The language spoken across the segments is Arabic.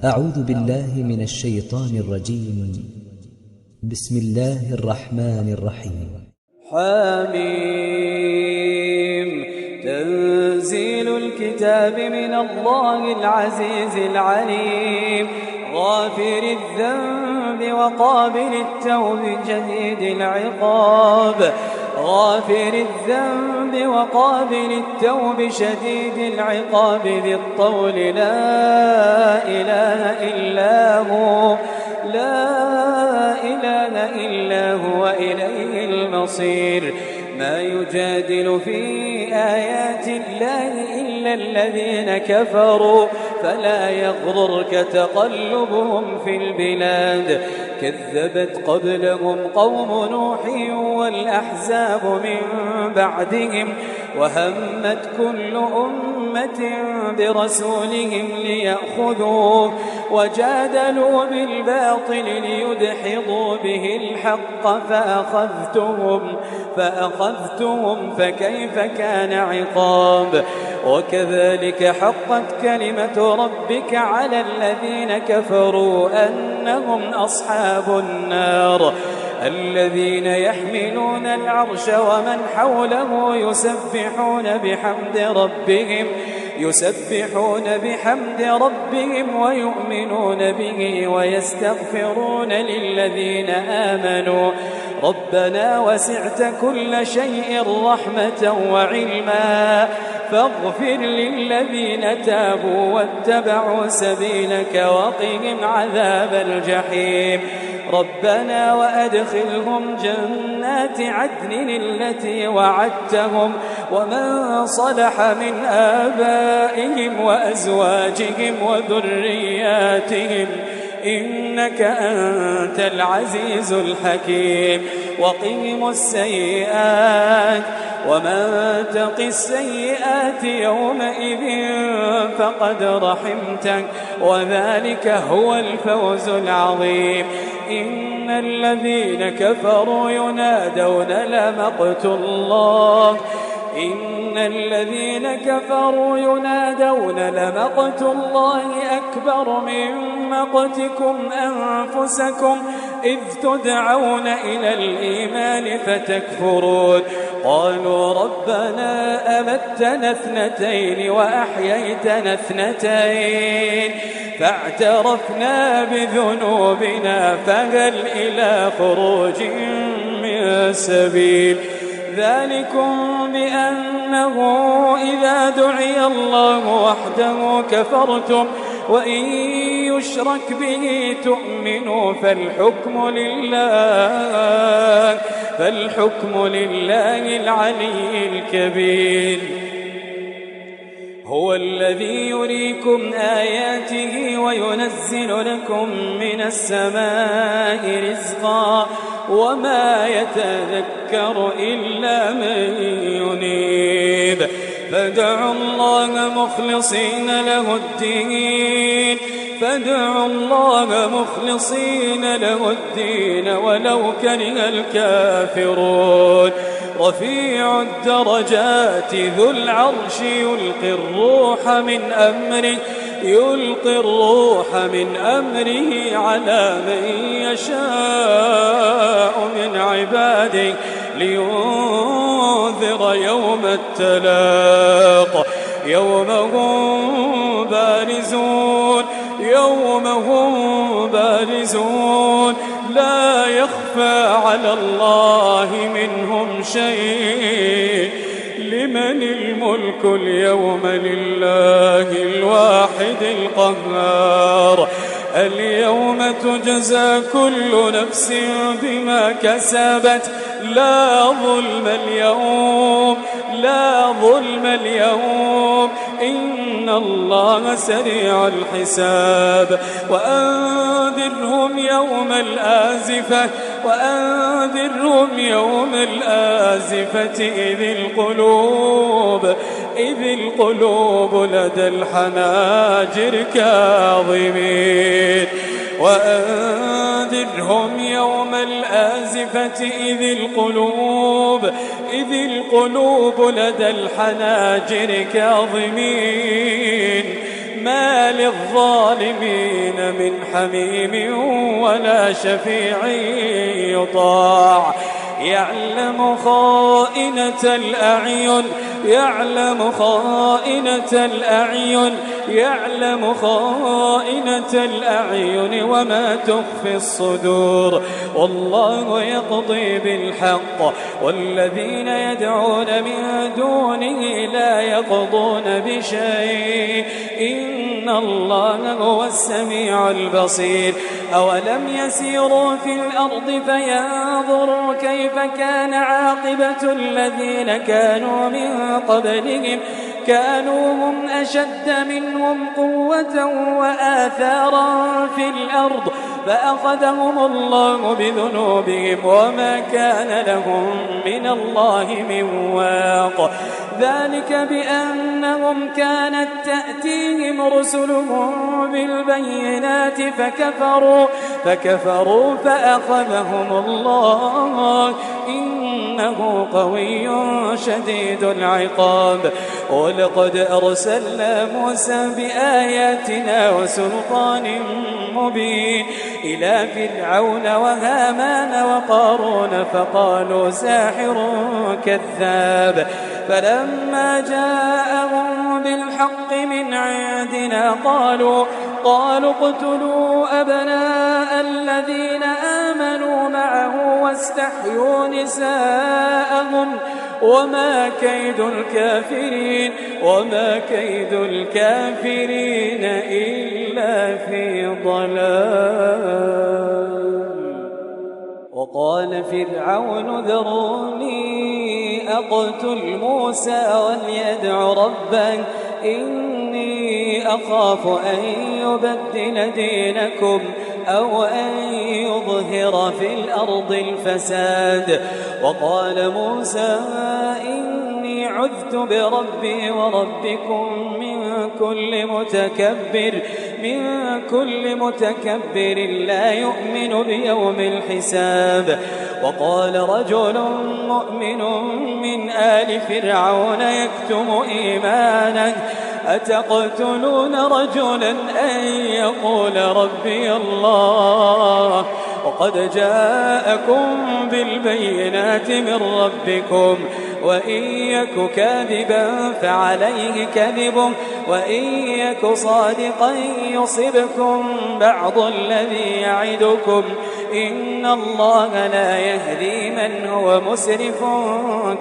أعوذ بالله من الشيطان الرجيم. بسم الله الرحمن الرحيم. حميم. تنزيل الكتاب من الله العزيز العليم، غافر الذنب وقابل التوب شديد العقاب، غافر الذنب وقابل التوب شديد العقاب، ذي الطول لا إله إلا هو، لا إله إلا هو، إليه المصير. ما يجادل في آيات الله إلا الذين كفروا، فلا يغررك تقلبهم في البلاد. كذبت قبلهم قوم نوح والأحزاب من بعدهم، وهمت كل أمة برسولهم ليأخذوه، وجادلوا بالباطل ليدحضوا به الحق، فأخذتهم فكيف كان عقاب. وكذلك حقت كلمة ربك على الذين كفروا أنهم أصحاب النار، الذين يحملون العرش ومن حوله يسبحون بحمد ربهم ويؤمنون به ويستغفرون للذين آمنوا ربنا وسعت كل شيء رحمة وعلما، فاغفر للذين تابوا واتبعوا سبيلك وقهم عذاب الجحيم. ربنا وأدخلهم جنات عدن التي وعدتهم ومن صلح من آبائهم وأزواجهم وذرياتهم إنك أنت العزيز الحكيم. وقهم السيئات ومن تق السيئات يومئذ فقد رحمته وذلك هو الفوز العظيم. إن الذين كفروا ينادون لمقت الله، إن الذين كفروا ينادون لمقت الله أكبر من مقتكم أنفسكم إذ تدعون إلى الإيمان فتكفرون. قالوا ربنا أمتنا اثنتين وأحييتنا اثنتين فاعترفنا بذنوبنا فهل إلى خروج من سبيل. ذلكم بأنه إذا دعي الله وحده كفرتم وإن يشرك به تؤمنوا فالحكم لله العلي الكبير. هو الذي يريكم آياته وينزل لكم من السماء رزقا وما يتذكر إلا من ينيب. فادعوا الله مخلصين له الدين ولو كره الكافرون. رفيع الدرجات ذو العرش يلقي الروح من أمره على من يشاء من عباده لينذر يوم التلاق يوم هم بارزون لا يخفى على الله منهم شيء. لمن الملك اليوم؟ لله الواحد القهار. اليوم تجزى كل نفس بما كسبت لا ظلم اليوم إن الله سريع الحساب. وأنذرهم يوم الآزفة إذ القلوب لدى الحناجر كاظمين. وأنذرهم يوم الآزفة إذ القلوب لدى الحناجر كاظمين ما للظالمين من حميم ولا شفيع يطاع يعلم خائنة الأعين يعلم خائنة الأعين يعلم خائنة الأعين وما تخفي الصدور والله يقضي بالحق والذين يدعون من دونه لا يقضون بشيء إن الله هو السميع البصير أولم يسيروا في الأرض فينظروا كيف كان عاقبة الذين كانوا من قبلهم كانوا هم أشد منهم قوة وآثارا في الأرض فأخذهم الله بذنوبهم وما كان لهم من الله من واق ذلك بأنهم كانت تأتيهم رسلهم بالبينات فكفروا فأخذهم الله إنه قوي شديد العقاب ولقد أرسلنا موسى بآياتنا وسلطان مبين إلى فرعون وهامان وقارون فقالوا ساحر كذاب فلما جاءهم بالحق من عندنا قالوا اقتلوا أبناء الذين آمنوا معه واستحيوا نساءهم وما كيد الكافرين إلا في ضلال وقال فرعون ذروني أقتل موسى وليدع ربه إني أخاف أن يبدل دينكم أو أن يظهر في الأرض الفساد وقال موسى إني عذت بربي وربكم من كل متكبر لا يؤمن بيوم الحساب وقال رجل مؤمن من آل فرعون يكتم إيمانه أتقتلون رجلا أن يقول ربي الله وقد جاءكم بالبينات من ربكم وإن يك كاذبا فعليه كذبه وإن يك صادقا يصبكم بعض الذي يعدكم إن الله لا يهدي من هو مسرف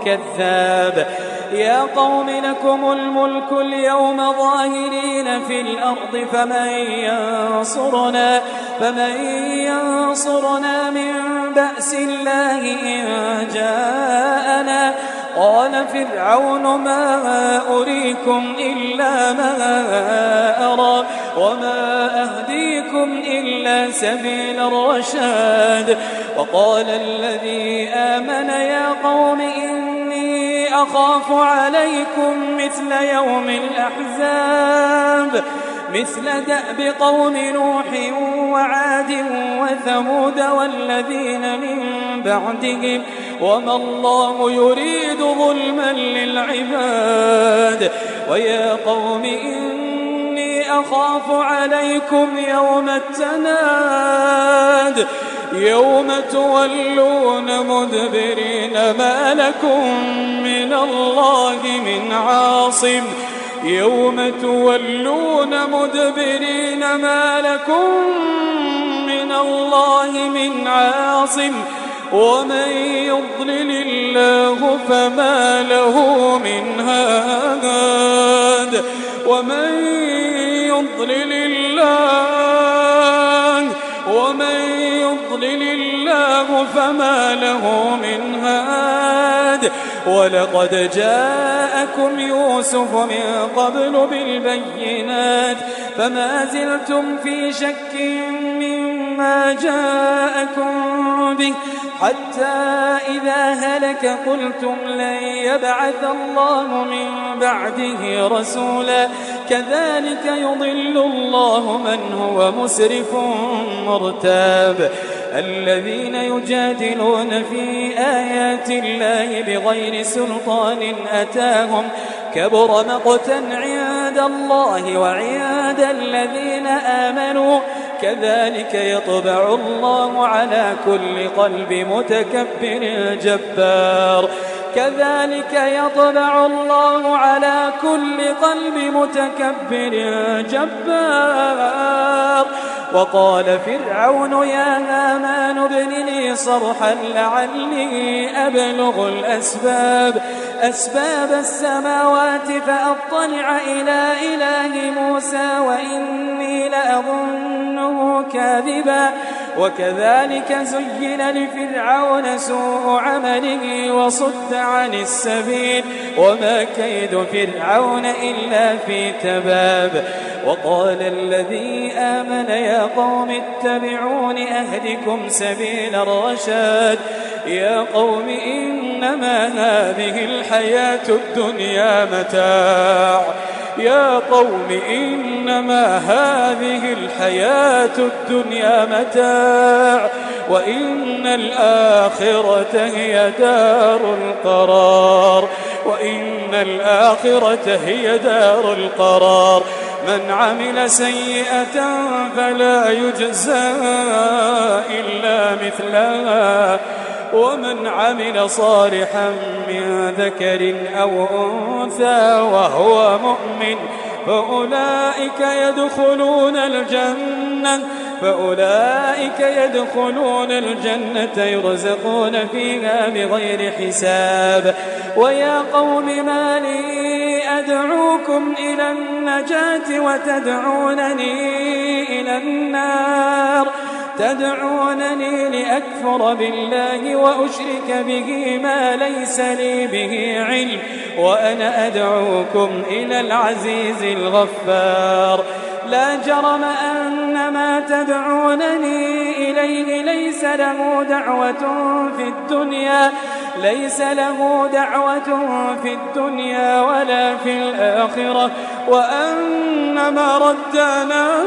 كذاب يا قوم لكم الملك اليوم ظاهرين في الأرض فمن ينصرنا من بأس الله إن جاءنا قال فرعون ما أريكم إلا ما أرى وما أهديكم إلا سبيل الرشاد وقال الذي آمن يا قوم إني أخاف عليكم مثل يوم الأحزاب مثل دأب قوم نوح وعاد وثمود والذين من بعدهم وما الله يريد ظلما للعباد ويا قوم إني أخاف عليكم يوم التناد يوم تولون مدبرين ما لكم من الله من عاصم يوم تولون مدبرين ما لكم من الله من عاصم ومن يضلل الله فما له من هاد ومن يضلل الله فما له من هاد ولقد جاءكم يوسف من قبل بالبينات فما زلتم في شك مما جاءكم به حتى إذا هلك قلتم لن يبعث الله من بعده رسولا كذلك يضل الله من هو مسرف مرتاب الذين يجادلون في آيات الله بغير سلطان أتاهم كبر مقتا عند عند الله وعند الذين آمنوا كذلك يطبع الله على كل قلب متكبر جبار كذلك يطبع الله على كل قلب متكبر جبار. وقال فرعون يا هامان ابن لي صرحا لعلي أبلغ أسباب السماوات فأطلع إلى إله موسى وإني لأظنه كاذبا. وكذلك زين لفرعون سوء عمله وصد عن السبيل وما كيد فرعون إلا في تباب. وقال الذي آمن يا قوم اتبعون أهدكم سبيل الرشاد. يا قوم إنما هذه الحياة الدنيا متاع يا قوم إنما هذه الحياة الدنيا متاع وإن الآخرة هي دار القرار من عمل سيئة فلا يجزى إلا مثلها ومن عمل صالحا من ذكر أو أنثى وهو مؤمن فأولئك يدخلون الجنة يرزقون فيها بغير حساب. ويا قوم ما لي أدعوكم إلى النجاة وتدعونني إلى النار تدعونني لأكفر بالله وأشرك به ما ليس لي به علم وأنا أدعوكم إلى العزيز الغفار. لا جرم أن ما تدعونني إليه ليس له دعوة في الدنيا ولا في الآخرة وأن مردنا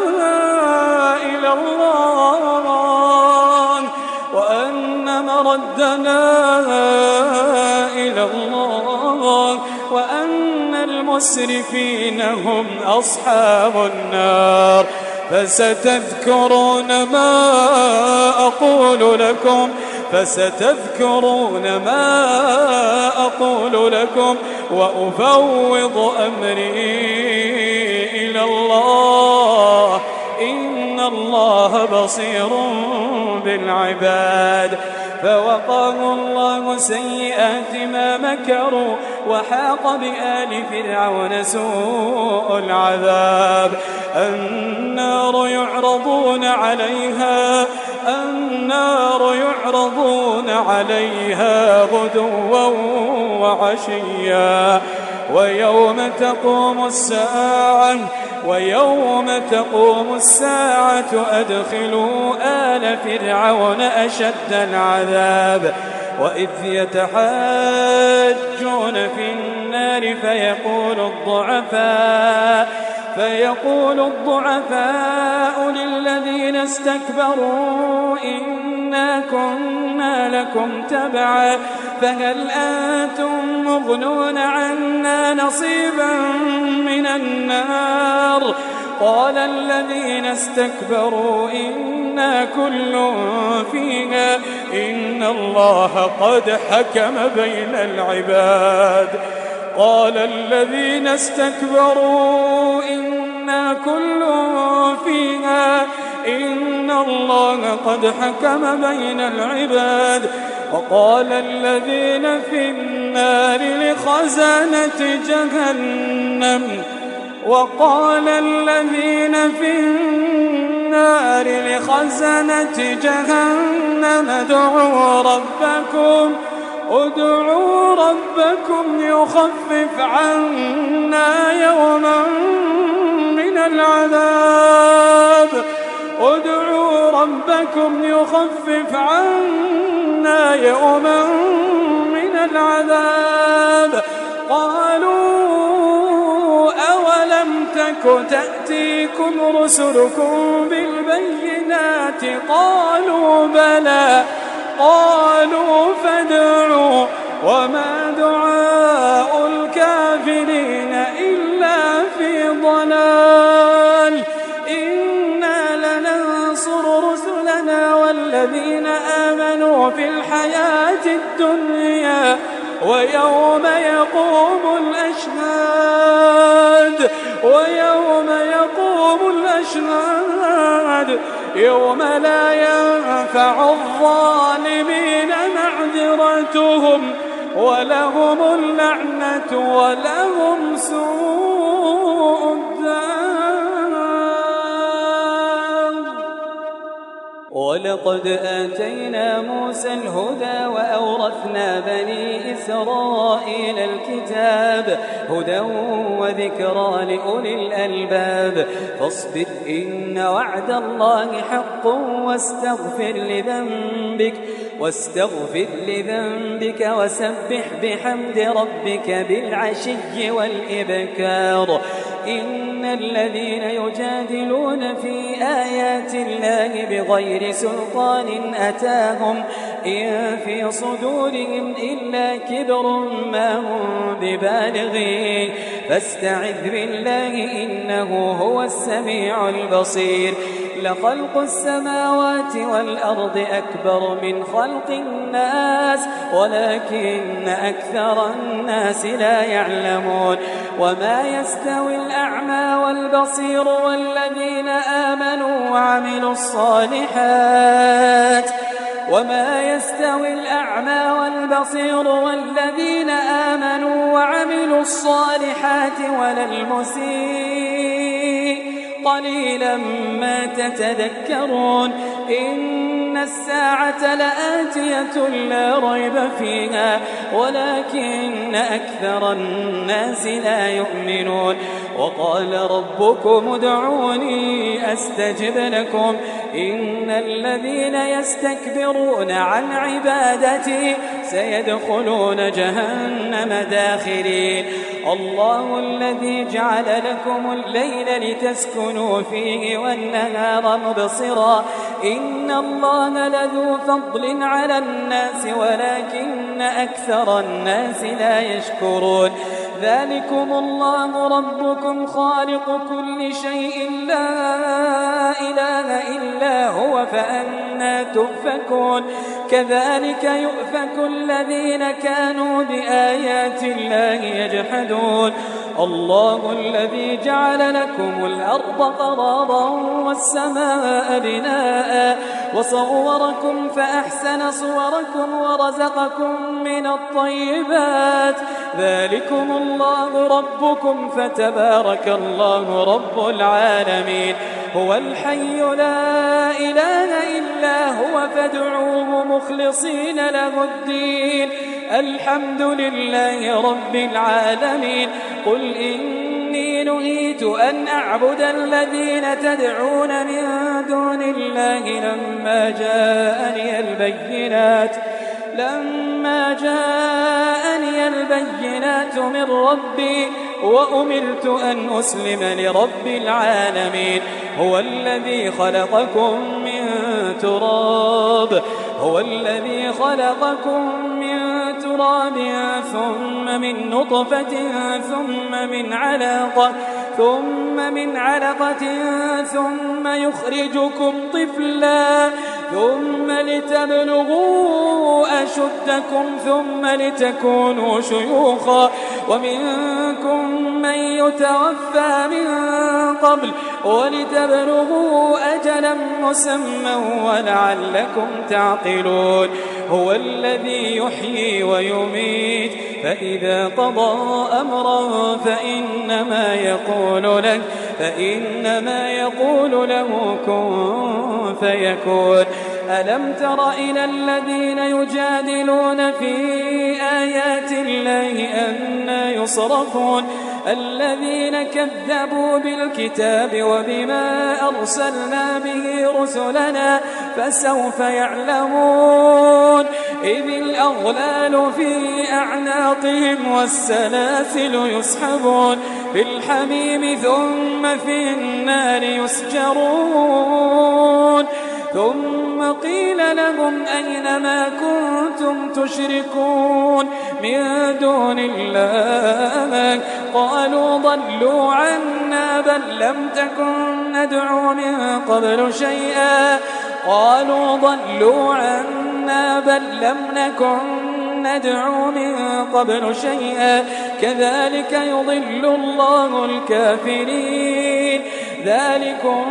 إلى الله وأن المسرفين هم أصحاب النار. فستذكرون ما أقول لكم وأفوض أمري إلى الله إن الله بصير بالعباد. فوقاه الله سيئات ما مكروا وحاق بآل فرعون سوء العذاب. النار يعرضون عليها غدوا وعشيا ويوم تقوم الساعة أدخلوا آل فرعون أشد العذاب. وإذ يتحاجون في النار فيقول الضعفاء للذين استكبروا إنا كنا لكم تبعا فهل أنتم مغنون عنا نصيبا من النار. قال الذين استكبروا إنا كل فيها إن الله قد حكم بين العباد. قال الذين استكبروا إنا كل فيها إن الله قد حكم بين العباد. وقال الذين في النار لخزنة جهنم ادعوا ربكم يخفف عنا يوما من العذاب. قالوا أولم تك تأتيكم رسلكم بالبينات قالوا بلى قالوا فادعوا وما دعاء الكافرين إلا في الذين آمنوا في الحياة الدنيا ويوم يقوم الأشهاد يوم لا ينفع الظالمين معذرتهم ولهم اللعنة ولهم سوء الدار. ولقد آتينا موسى الهدى وأورثنا بني إسرائيل الكتاب هدى وذكرى لأولي الألباب. فاصبر إن وعد الله حق واستغفر لذنبك وسبح بحمد ربك بالعشي والإبكار. إن الذين يجادلون في آيات الله بغير سلطان أتاهم إن في صدورهم إلا كبر ما هم ببالغين فاستعذ بالله إنه هو السميع البصير. لخلق السماوات والأرض أكبر من خلق الناس ولكن أكثر الناس لا يعلمون. وما يستوي الأعمى والبصير والذين آمنوا وعملوا الصالحات ولا المسيء قليلا ما تتذكرون. إن الساعة لآتية لا ريب فيها ولكن أكثر الناس لا يؤمنون. وقال ربكم ادعوني أستجب لكم إن الذين يستكبرون عن عبادتي سيدخلون جهنم داخرين. الله الذي جعل لكم الليل لتسكنوا فيه والنهار مبصرا إن الله لذو فضل على الناس ولكن أكثر الناس لا يشكرون. ذلكم الله ربكم خالق كل شيء لا إله إلا هو فأنى تؤفكون. كذلك يؤفك الذين كانوا بآيات الله يجحدون. الله الذي جعل لكم الأرض قرارا والسماء بناء وصوركم فأحسن صوركم ورزقكم من الطيبات. ذلكم الله ربكم فتبارك الله رب العالمين. هو الحي لا إله إلا هو فادعوه مخلصين له الدين الحمد لله رب العالمين. قل إني نهيت أن أعبد الذين تدعون من دون الله لما جاءني البينات من ربي وأمرت أن أسلم لرب العالمين. هو الذي خلقكم من تراب ثم من نطفة ثم من علقة ثم يخرجكم طفلا ثم لتبلغوا أشدكم ثم لتكونوا شيوخا ومنكم من يتوفى من قبل ولتبلغوا أجلا مسمى ولعلكم تعقلون. هو الذي يحيي ويميت فإذا قضى أمرا فإنما يقول له كن فيكون. ألم تر إلى الذين يجادلون في آيات الله أنى يصرفون الذين كذبوا بالكتاب وبما أرسلنا به رسلنا فسوف يعلمون. إذ الأغلال في أعناقهم والسلاسل يسحبون في الحميم ثم في النار يسجرون. ثم قيل لهم أين ما كنتم تشركون من دون الله قالوا ضلوا عنا بل لم تكن ندعو من قبل شيئا قالوا ضلوا عنا بل لم نكن ندعو من قبل شيئا كذلك يضل الله الكافرين ذلكم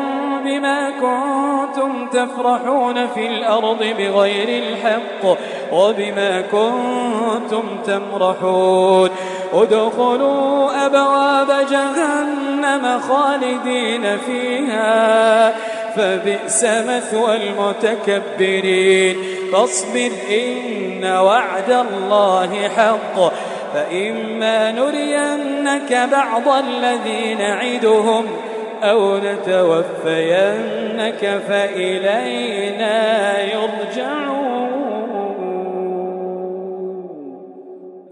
بما كنتم تفرحون في الأرض بغير الحق وبما كنتم تمرحون ادخلوا أبواب جهنم خالدين فيها فبئس مثوى المتكبرين فاصبر إن وعد الله حق فإما نرينك بعض الذي نعدهم أو نتوفينك فإلينا يرجعون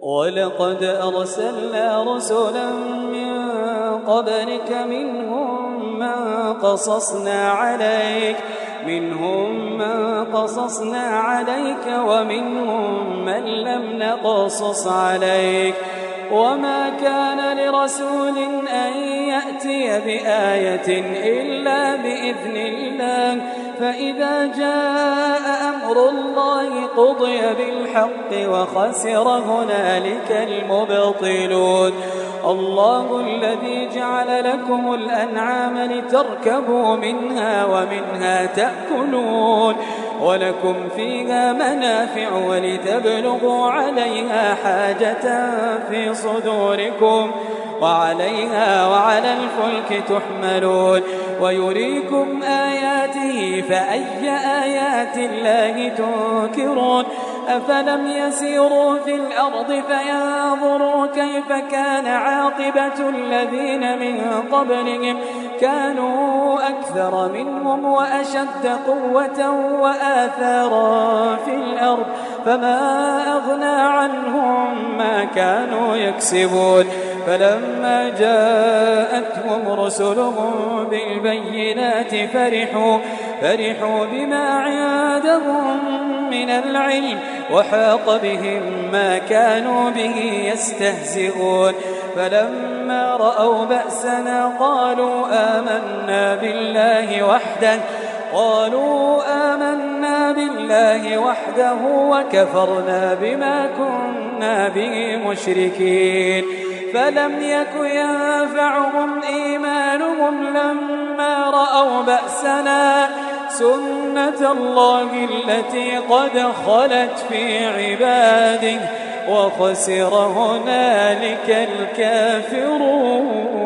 ولقد أرسلنا رسلا من قبلك منهم من قصصنا عليك ومنهم من لم نقصص عليك وما كان لرسول أن يأتي بآية إلا بإذن الله فإذا جاء أمر الله قضي بالحق وخسر هنالك المبطلون الله الذي جعل لكم الأنعام لتركبوا منها ومنها تأكلون ولكم فيها منافع ولتبلغوا عليها حاجة في صدوركم وعليها وعلى الفلك تحملون ويريكم آياته فأي آيات الله تنكرون أفلم يسيروا في الأرض فينظروا كيف كان عاقبة الذين من قبلهم كانوا أكثر منهم وأشد قوة وآثارا في الأرض فما أغنى عنهم ما كانوا يكسبون فلما جاءتهم رسلهم بالبينات فرحوا بما عندهم من العلم وحاق بهم ما كانوا به يستهزئون فلما رأوا بأسنا قالوا آمنا بالله وحده وكفرنا بما كنا به مشركين فلم يك ينفعهم إيمانهم لما رأوا بأسنا سنة الله التي قد خلت في عباده وخسر هنالك الكافرون